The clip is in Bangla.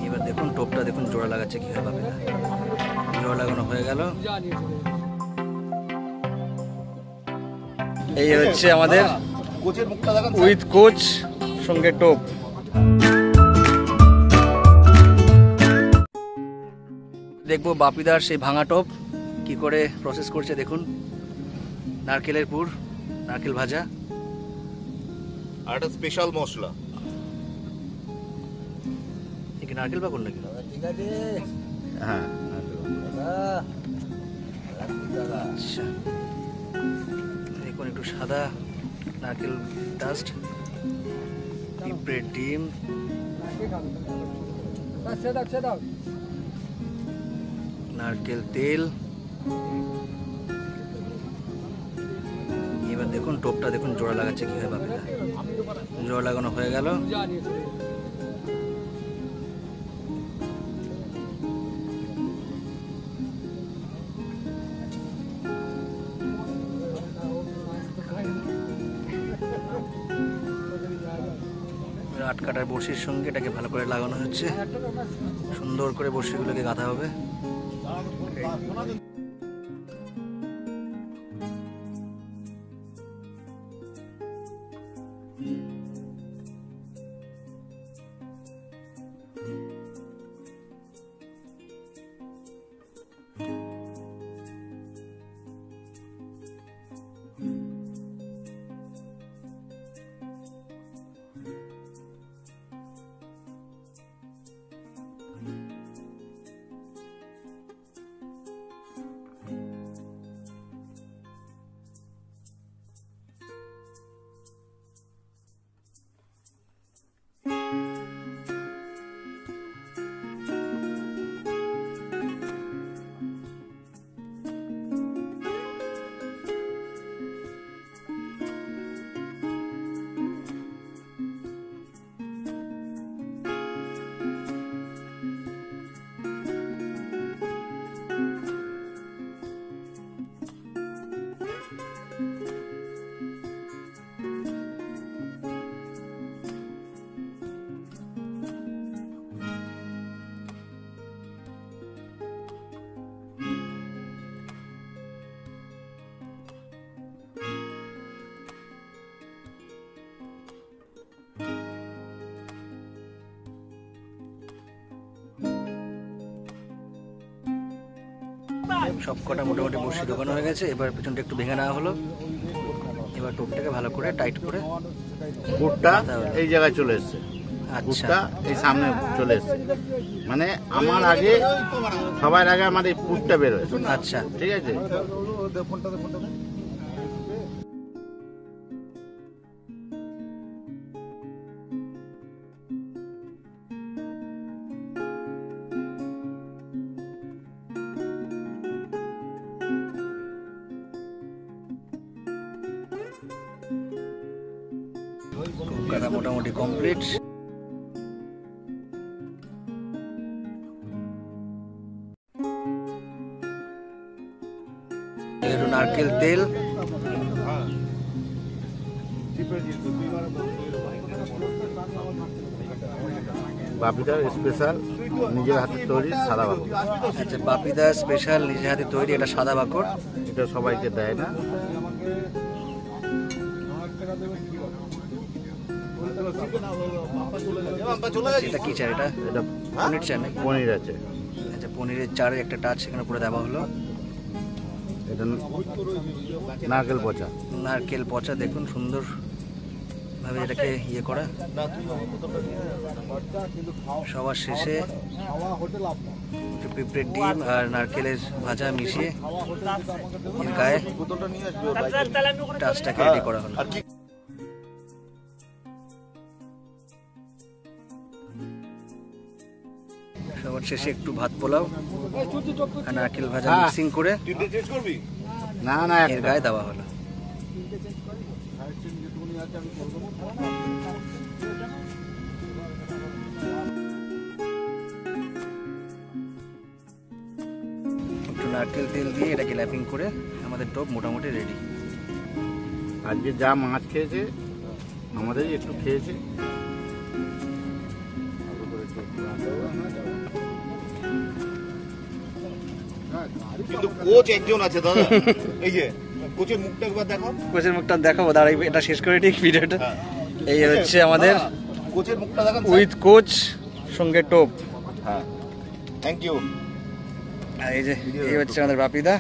এবার দেখুন টোপটা দেখুন জোড়া লাগাচ্ছে কিভাবে। জোড়া লাগানো হয়ে গেল। এই হচ্ছে আমাদের উইথ কোচ সঙ্গে টোপ। দেখবো বাপিদার সেই ভাঙা টোপ কি করে প্রসেস করছে। দেখুন নারকেলের পুর, নারকেল ভাজা আর একটা স্পেশাল মশলা। কি নারকেল পাকুন নাকি? হ্যাঁ আচ্ছা, দেখুন একটু সাদা নারকেল ডাস্ট, পিঁপড়ের ডিম, নারকেল তেল। এবার দেখুন টোপটা দেখুন জোড়া লাগাচ্ছে কিভাবে। জোড়া লাগানো হয়ে গেল। আটকাটার বড়শির সঙ্গে এটাকে ভালো করে লাগানো হচ্ছে। সুন্দর করে বড়শিগুলোকে গাঁথা হবে। সব কটা মোটামুটি বড়শি দোকান হয়ে গেছে। এবার পেছনটা একটু ভেঙে নেওয়া হলো। এবার টোপটাকে ভালো করে টাইট করে পুরটা এই জায়গায় চলে এসছে। পুরটা এই সামনে চলে এসছে, মানে আমার আগে সবার আগে আমার এই পুরটা বের হয়েছে। আচ্ছা ঠিক আছে। কাটা মোটামুটি কমপ্লিট। একটু নারকেল তেল, বাপিদার স্পেশাল নিজের হাতে তৈরি সাদা বাকর। আচ্ছা, বাপিদার স্পেশাল নিজের হাতে তৈরি এটা সাদা বাকর। এটা সবাইকে দেয় না। এটা কি চার? এটা পনির চার নাকি? পনির আছে। আচ্ছা, পনিরের চারের একটা টাচ সেখানে পুরো দেওয়া হলো। এটা নারকেল পচা। নারকেল পচা দেখুন সুন্দর ভাবে এটাকে ইয়ে করা। সবার শেষে একটু পিঁপড়ের ডিম আর নারকেলের ভাজা মিশিয়ে এর গায়ে টাচটাকে রেডি করা হলো। সবার শেষে একটু ভাত পোলাও আর নারকেল ভাজা মিক্সিং করে না না এর গায়ে দেওয়া হলো। একটু নারকেল তেল দিয়ে এটাকে ল্যাপিং করে আমাদের টোপ মোটামুটি রেডি। আজকে যা মাছ খেয়েছে আমাদের একটু খেয়েছে। কিন্তু কোচ একজন আছে দাদা। এই যে কোচের মুখটা একবার দেখো। কোচের মুখটা দেখাবো, দাঁড়াই এটা শেষ করে ঠিক ভিডিওটা। এই হচ্ছে আমাদের কোচের মুখটা দেখো উইথ কোচ সঙ্গে টোপ। হ্যাঁ, থ্যাংক ইউ। আর এই যে এই হচ্ছে আমাদের বাপিদা।